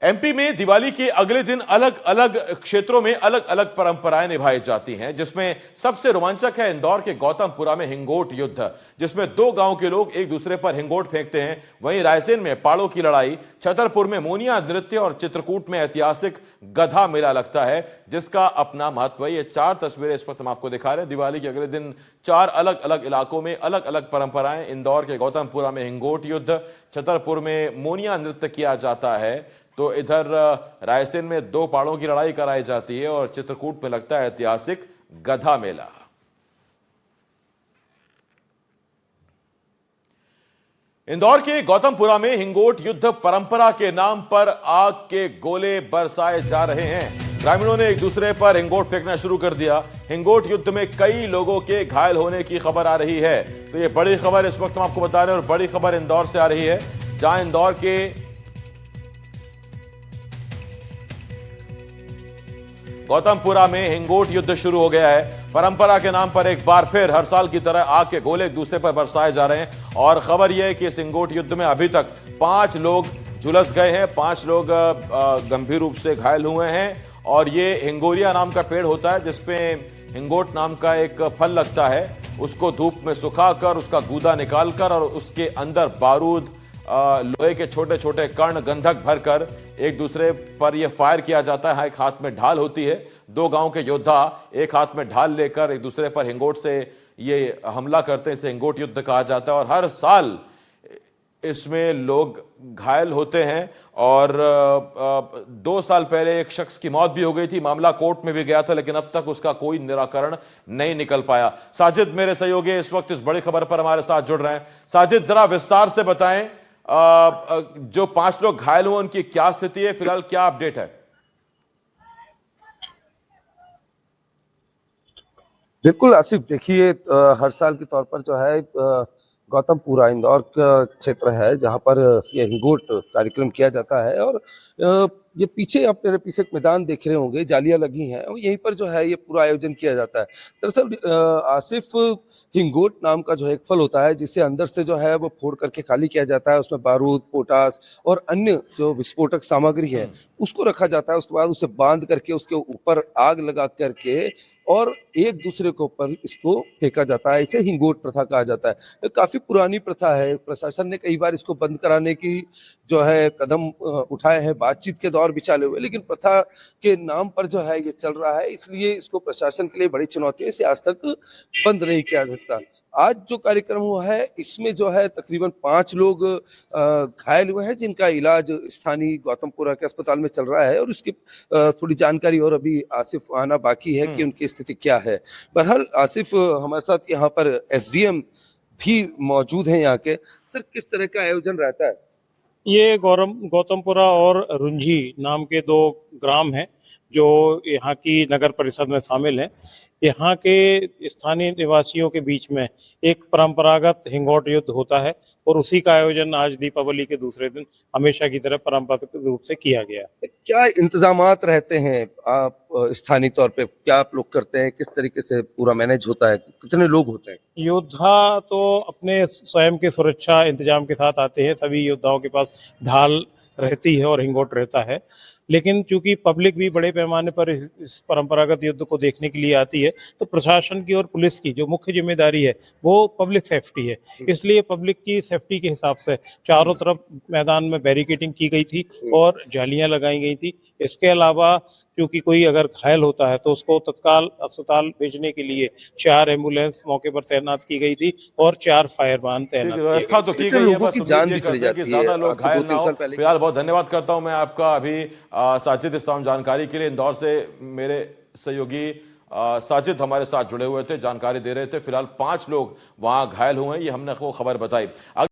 MP में दिवाली के अगले दिन अलग अलग क्षेत्रों में अलग अलग परंपराएं निभाई जाती हैं, जिसमें सबसे रोमांचक है इंदौर के गौतमपुरा में हिंगोट युद्ध, जिसमें दो गांव के लोग एक दूसरे पर हिंगोट फेंकते हैं। वहीं रायसेन में पाड़ों की लड़ाई, छतरपुर में मोनिया नृत्य और चित्रकूट में ऐतिहासिक गधा मेला लगता है, जिसका अपना महत्व है। ये चार तस्वीरें इस वक्त हम आपको दिखा रहे हैं। दिवाली के अगले दिन चार अलग अलग इलाकों में अलग अलग परंपराएं। इंदौर के गौतमपुरा में हिंगोट युद्ध, छतरपुर में मोनिया नृत्य किया जाता है, तो इधर रायसेन में दो पाड़ों की लड़ाई कराई जाती है और चित्रकूट में लगता है ऐतिहासिक गधा मेला। इंदौर के गौतमपुरा में हिंगोट युद्ध परंपरा के नाम पर आग के गोले बरसाए जा रहे हैं। ग्रामीणों ने एक दूसरे पर हिंगोट फेंकना शुरू कर दिया। हिंगोट युद्ध में कई लोगों के घायल होने की खबर आ रही है। तो ये बड़ी खबर इस वक्त हम आपको बता रहे हैं और बड़ी खबर इंदौर से आ रही है, जहां इंदौर के गौतमपुरा में हिंगोट युद्ध शुरू हो गया है। परंपरा के नाम पर एक बार फिर हर साल की तरह आग के गोले एक दूसरे पर बरसाए जा रहे हैं और खबर यह है कि इस हिंगोट युद्ध में अभी तक 5 लोग झुलस गए हैं, 5 लोग गंभीर रूप से घायल हुए हैं। और ये हिंगोरिया नाम का पेड़ होता है, जिसपे हिंगोट नाम का एक फल लगता है। उसको धूप में सुखाकर उसका गूदा निकालकर और उसके अंदर बारूद, लोहे के छोटे छोटे कण, गंधक भरकर एक दूसरे पर यह फायर किया जाता है। एक हाथ में ढाल होती है। दो गांव के योद्धा एक हाथ में ढाल लेकर एक दूसरे पर हिंगोट से ये हमला करते हैं। इसे हिंगोट युद्ध कहा जाता है और हर साल इसमें लोग घायल होते हैं। और 2 साल पहले एक शख्स की मौत भी हो गई थी। मामला कोर्ट में भी गया था, लेकिन अब तक उसका कोई निराकरण नहीं निकल पाया। साजिद मेरे सहयोगी इस वक्त इस बड़ी खबर पर हमारे साथ जुड़ रहे हैं। साजिद, जरा विस्तार से बताएं, जो 5 लोग घायल हुए उनकी क्या स्थिति है, फिलहाल क्या अपडेट है? बिल्कुल आसिफ, देखिए हर साल के तौर पर जो है गौतमपुरा इंदौर का क्षेत्र है जहां पर ये हिंगोट कार्यक्रम किया जाता है। और ये पीछे, आप मेरे पीछे एक मैदान देख रहे होंगे, जालियां लगी हैं और यहीं पर जो है ये पूरा आयोजन किया जाता है। दरअसल आसिफ, हिंगोट नाम का जो है एक फल होता है जिसे अंदर से जो है वो फोड़ करके खाली किया जाता है। उसमें बारूद, पोटास और अन्य जो विस्फोटक सामग्री है उसको रखा जाता है। उसके बाद उसे बांध करके उसके ऊपर आग लगा करके और एक दूसरे के ऊपर इसको फेंका जाता है। इसे हिंगोट प्रथा कहा जाता है। काफी पुरानी प्रथा है। प्रशासन ने कई बार इसको बंद कराने की जो है कदम उठाए हैं, बातचीत के दौर भी चाले हुए, लेकिन प्रथा के नाम पर जो है ये चल रहा है, इसलिए इसको प्रशासन के लिए बड़ी चुनौती है। इसे आज तक बंद नहीं किया जाता। आज जो कार्यक्रम हुआ है इसमें जो है तकरीबन 5 लोग घायल हुए हैं, जिनका इलाज स्थानीय गौतमपुरा के अस्पताल में चल रहा है। और उसकी थोड़ी जानकारी और अभी आसिफ आना बाकी है कि उनकी स्थिति क्या है। बहरहाल आसिफ, हमारे साथ यहाँ पर एसडीएम भी मौजूद हैं यहाँ के। सर, किस तरह का आयोजन रहता है? ये गौतमपुरा और रुंझी नाम के 2 ग्राम हैं जो यहाँ की नगर परिषद में शामिल हैं। यहाँ के स्थानीय निवासियों के बीच में एक परंपरागत हिंगोट युद्ध होता है और उसी का आयोजन आज दीपावली के दूसरे दिन हमेशा की तरह परंपरागत रूप से किया गया। क्या इंतजामात रहते हैं आप स्थानीय तौर पे, क्या आप लोग करते हैं, किस तरीके से पूरा मैनेज होता है, कितने लोग होते हैं? योद्धा तो अपने स्वयं के सुरक्षा इंतजाम के साथ आते हैं। सभी योद्धाओं के पास ढाल रहती है और हिंगोट रहता है, लेकिन चूंकि पब्लिक भी बड़े पैमाने पर इस परंपरागत युद्ध को देखने के लिए आती है, तो प्रशासन की और पुलिस की जो मुख्य जिम्मेदारी है वो पब्लिक सेफ्टी है। इसलिए पब्लिक की सेफ्टी के हिसाब से चारों तरफ मैदान में बैरिकेडिंग की गई थी और जालियां लगाई गई थी। इसके अलावा क्योंकि कोई अगर घायल होता है तो उसको तत्काल अस्पताल भेजने के लिए 4 एम्बुलेंस मौके पर तैनात की गई थी और 4 फायरमैन तैनात व्यवस्था तो की गई है, लोगों की जान भी चली जाती है। ज्यादा लोग घायल ना हो। पहले फिलहाल बहुत धन्यवाद करता हूं मैं आपका अभी साजिद इस्लाम जानकारी के लिए। इंदौर से मेरे सहयोगी साजिद हमारे साथ जुड़े हुए थे, जानकारी दे रहे थे। फिलहाल 5 लोग वहां घायल हुए हैं, ये हमने आपको खबर बताई।